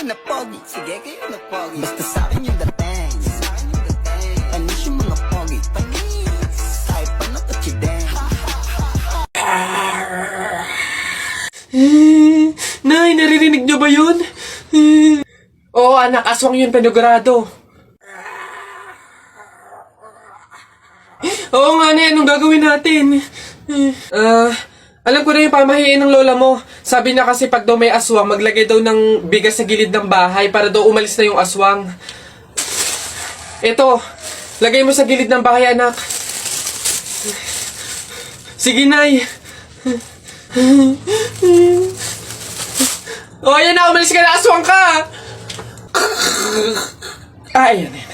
na pogi, sige kayo na pogi. Basta sa'kin yung dating, anis yung mga pogi. Panis, kahit pa nakachideng. Nay, naririnig niyo ba yun? Oo, anak, aswang yun, penogrado. Oo nga, Nay, anong gagawin natin? Alam ko na yung pamahiin ng lola mo. Sabi niya kasi pag daw may aswang, maglagay daw ng bigas sa gilid ng bahay para daw umalis na yung aswang. Ito, lagay mo sa gilid ng bahay, anak. Sige, Nay. O, ayan na, umalis ka na, aswang ka! Ayan, ayan.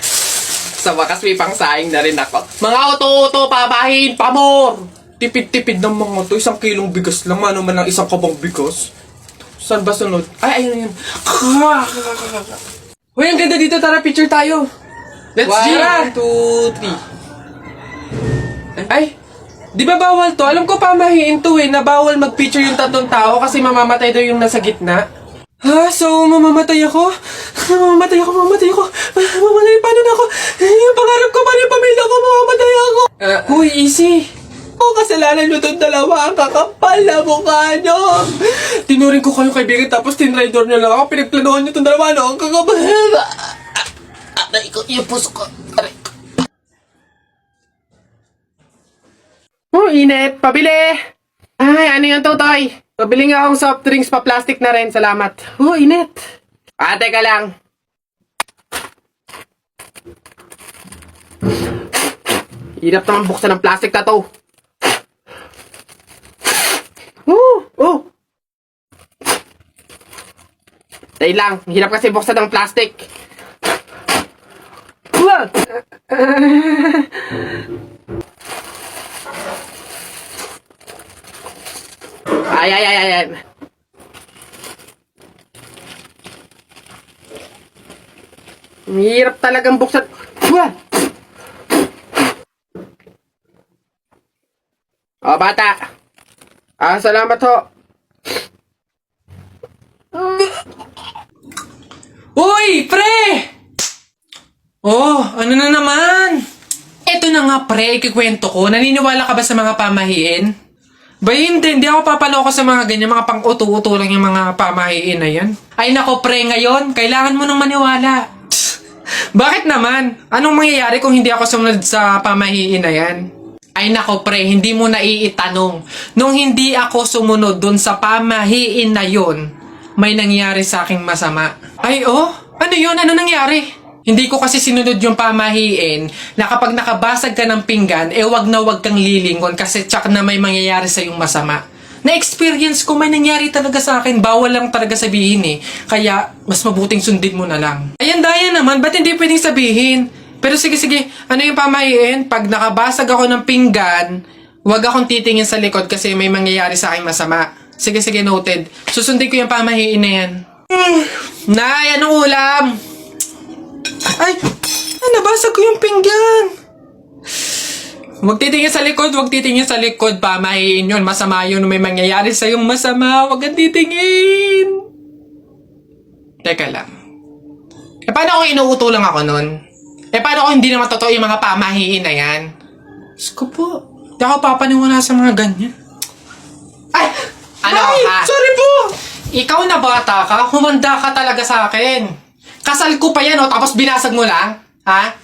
Sa wakas may pangsaing na rin ako. Mga auto-auto, papahin, pamor! Tipid-tipid ng mga to. 1 kilong bigas lang. Ano man lang 1 kabang bigas. Saan ba sunod? Ay, ayun, ayun. Uy, ang ganda dito. Tara, picture tayo. Let's do 1, 2, 3. Ay, di ba bawal to? Alam ko pamahiin to na bawal mag-picture yung 3 tao kasi mamamatay daw yung nasa gitna. Ha? So, mamamatay ako? Mamamatay ako. Mamamatay, paano na ako? Yung pangarap ko, paano yung pamilya ko? Mamamatay ako. Uy, easy. Kasalanan nyo itong dalawa, ang kakapal na mukha nyo. Tinuring ko kayo kaibigan tapos tinraidor nyo lang ako. Pinagplanohan nyo itong dalawa, no? Ang kakapal. Aray ko, yung puso ko. Aray ko. Oh, init. Pabili. Ay, ano yung tutoy? Pabili nga akong soft drinks pa plastic na rin. Salamat. Oh, init. Teka lang. Hirap naman buksan ng plastic na to. Oh! Dahil lang, hirap kasi buksan ng plastic. Ay. Hirap talagang buksan. Oh, bata. Salamat ho. Uy, pre! Oh, ano na naman? Eto na nga, pre, ikikwento ko. Naniniwala ka ba sa mga pamahiin? Ba, hindi ako papaloko sa mga ganyan, mga pang-uto-uto lang yung mga pamahiin na yan. Ay nako, pre, ngayon, kailangan mo nang maniwala. Bakit naman? Anong mangyayari kung hindi ako sumunod sa pamahiin na yan? Ay nako pre, hindi mo na iitanong. Nung hindi ako sumunod dun sa pamahiin na yun, may nangyari sa aking masama. Ay ano yun? Ano nangyari? Hindi ko kasi sinunod yung pamahiin na kapag nakabasag ka ng pinggan, wag na wag kang lilingon kasi tsak na may mangyayari sa yung masama. Na-experience ko, may nangyari talaga sa akin. Bawal lang talaga sabihin Kaya, mas mabuting sundin mo na lang. Ayan, daya naman. Ba't hindi pwedeng sabihin? Pero sige, ano yung pamahiin? Pag nakabasag ako ng pinggan, huwag akong titingin sa likod kasi may mangyayari sa aking masama. Sige, noted. Susundin ko yung pamahiin na yan. Nay, anong ulam? Ay, nabasag ko yung pinggan. Huwag titingin sa likod, pamahiin yun. Masama yun, may mangyayari sa yung masama. Huwag kang titingin. Teka lang. Paano kung inuuto lang ako nun? Paano kung hindi naman totoo yung mga pamahiin na yan? Diyos ko po. Hindi ako papaniwala sa mga ganyan. Ay! Sorry po! Ikaw na bata ka, humanda ka talaga sa akin. Kasal ko pa yan, tapos binasag mo lang? Ha?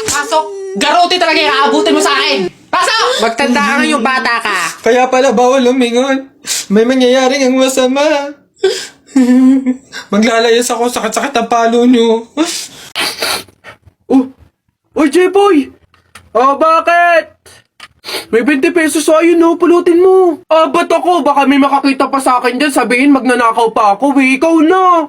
Pasok! Garote talaga yung aabutin mo sa akin! Pasok! Magtanda ka yung bata ka. Kaya pala bawal lumingon. May mangyayaring ang masama. Maglalayas ako, sakit-sakit ang palo nyo. Uy, J-Boy! Bakit? May 20 pesos sa'yo, pulutin mo. Ba't ako? Baka may makakita pa sa akin dyan, sabihin magnanakaw pa ako, Ikaw na.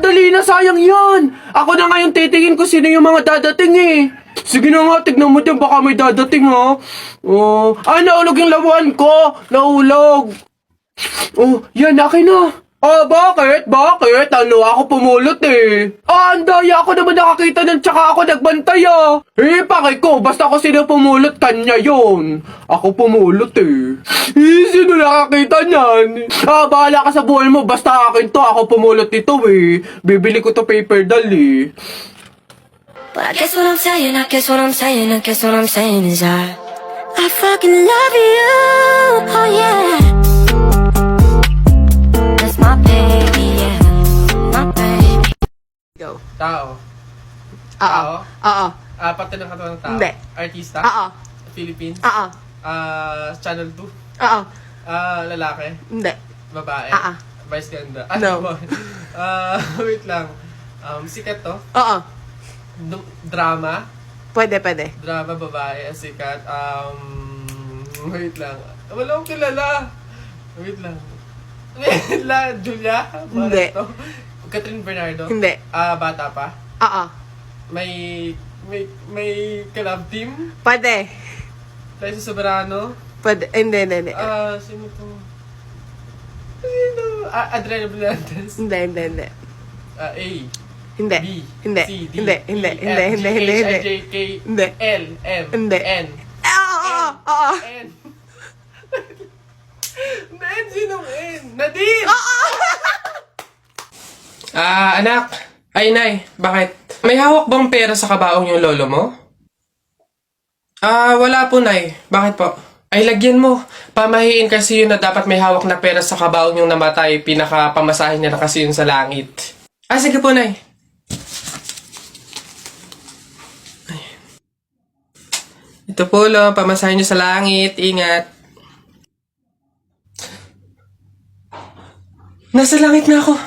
Dali na, sayang yan. Ako na ngayon titingin ko sino yung mga dadating Sige na nga, tignan mo dyan, baka may dadating naulog yung lawan ko. Naulog. Yan, akin na. Ah, bakit? Bakit? Ano, ako pumulot eh. Ah, ang daya ako naman nakakita ng tsaka ako nagbantay ah. Eh, pakay ko, basta ako sino pumulot, kanya yon. Ako pumulot eh. Sino nakakita niyan? Ah, bahala ka sa buhay mo, basta akin to, ako pumulot nito eh. Bibili ko to paper doll eh. But I guess what I'm saying, I guess what I'm saying, I guess what I'm saying is I fucking love you, oh yeah. That's my baby, yeah, my baby. Go. Tao. Oo. Tao? Oo. Parte ng katawan ng tao? Hindi. Artista? Oo. Philippines? Oo. Channel 2? Oo. Lalaki? Hindi. Babae? Vice ganda? No. Wait lang. Sikat to? Oo. Drama? Pwede, pwede. Drama, babae, sikat. Wait lang. Wala akong kilala. Wait lang. Julia? Hindi. Barreto? Catherine Bernardo? Hindi. Bata pa? Oo. May collab team? Pwede. Liza Soberano? Pwede. Hindi. Sino to? Sino? Adriana Blandes? Hindi. A. Hindi. B. Hindi. C. D. Hindi. E, Hindi. F, Hindi. G, Hindi. H, Hindi. I, J, K, Hindi. L, M, Hindi. N. Oo. N. N, sinong N? Nadine! Anak. Ay, Nay. Bakit? May hawak bang pera sa kabaong yung lolo mo? Wala po, Nay. Bakit po? Ay, lagyan mo. Pamahiin kasi yun na dapat may hawak na pera sa kabaong yung namatay. Pinakapamasahin niya na kasi yun sa langit. Sige po, Nay. Ay. Ito po, lo. Pamasahin niyo sa langit. Ingat. Nasa langit na ako.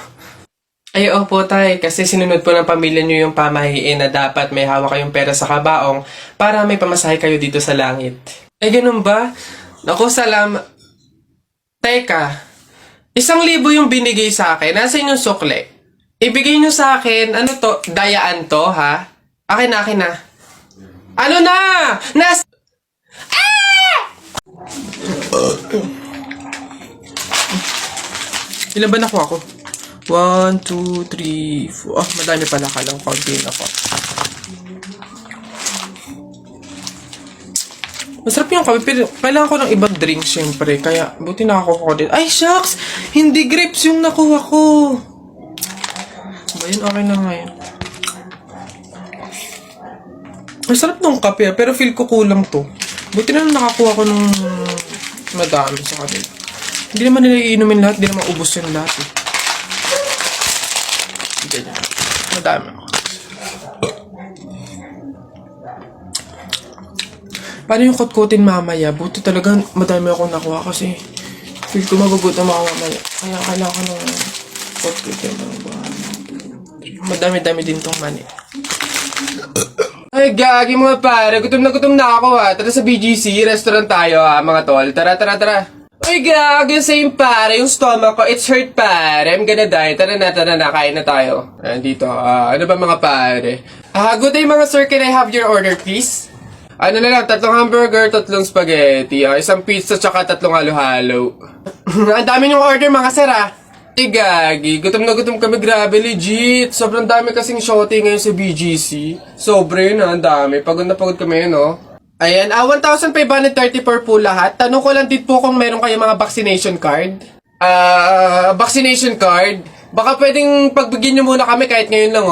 Ay, opo, Tay. Kasi sinunod po ng pamilya niyo yung pamahiin na dapat may hawak kayong pera sa kabaong para may pamasahe kayo dito sa langit. Ay, ganun ba? Naku, Teka, 1,000 yung binigay sa akin. Nasa yung sukle? Ibigay nyo sa akin, ano to? Dayaan to, ha? Akin na. Ano na? Ilan ba nakuha ko? 1, 2, 3, 4. Madami pala. Kalang konti na ko. Masarap yung kape, pero kailangan ko ng ibang drink, syempre. Kaya, buti nakakuha ko din. Ay, shucks! Hindi grapes yung nakuha ko. Ba yun? Okay na ngayon. Masarap nung kape, pero feel ko kulang to. Buti na nakakuha ko ng madami sa kanila. Hindi naman nila iinumin lahat, hindi naman ubos yung lahat eh. Ganyan. Madami ako. Paano yung kutkutin mamaya? Buti talaga madami akong nakuha kasi feel ko magugutom ako mamaya. Kaya kailangan ko ng kutkutin. Madami-dami din tong mani. Ay, gagi mga pare. Gutom na ako ha. Tara sa BGC. Restaurant tayo ha, mga tol. Tara. Ay, gagi. Same pare. Yung stomach ko, it's hurt pare. I'm gonna die. Tara na. Kain na tayo. Dito. Ano ba mga pare? Good day mga sir. Can I have your order please? Ano na lang, 3 hamburger, 3 spaghetti, 1 pizza, tsaka 3 halo-halo. Ang dami niyong order mga sir Ay, gagi. Gutom na gutom kami. Grabe, legit. Sobrang dami kasing shorty ngayon sa BGC. Sobre yun ang dami. Pagod na pagod kami yun, Ayan, 1,534 po lahat. Tanong ko lang din po kung meron kayo mga vaccination card. Vaccination card? Baka pwedeng pagbigyan nyo muna kami kahit ngayon lang,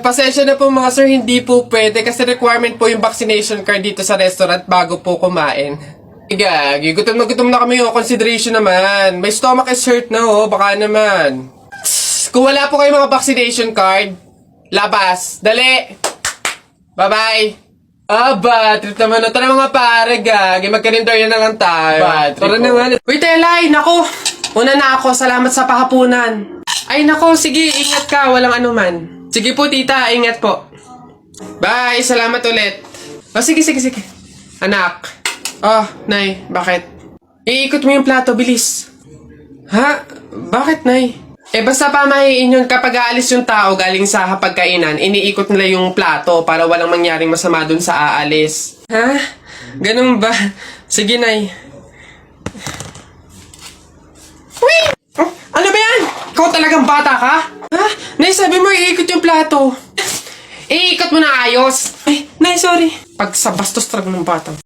pasensya na po mga sir, hindi po pwede kasi requirement po yung vaccination card dito sa restaurant bago po kumain. Gagi, gutom na kami, consideration naman. My stomach is hurt na, baka naman. Kung wala po kayo mga vaccination card, labas, dali! Bye-bye! Bad trip naman. Tara mga pare, gagi, magkarindorya na lang tayo. Bad trip. Tara naman. Wait, Elay, nako! Una na ako, salamat sa pahapunan. Ay, nako, sige, ingat ka, walang anuman. Sige po, tita. Ingat po. Bye. Salamat ulit. Sige. Anak. Nay. Bakit? Iikot mo yung plato. Bilis. Ha? Bakit, Nay? Basta pamahiin yun kapag aalis yung tao galing sa hapagkainan, iniikot nila yung plato para walang mangyaring masama dun sa aalis. Ha? Ganun ba? Sige, Nay. Wait! Ano ba yan? Ikaw talagang bata ka? Ha? Nay, sabi mo iikot yung plato. Iikot mo na ayos. Ay, Nay, sorry. Pag sa bastos talaga ng batang.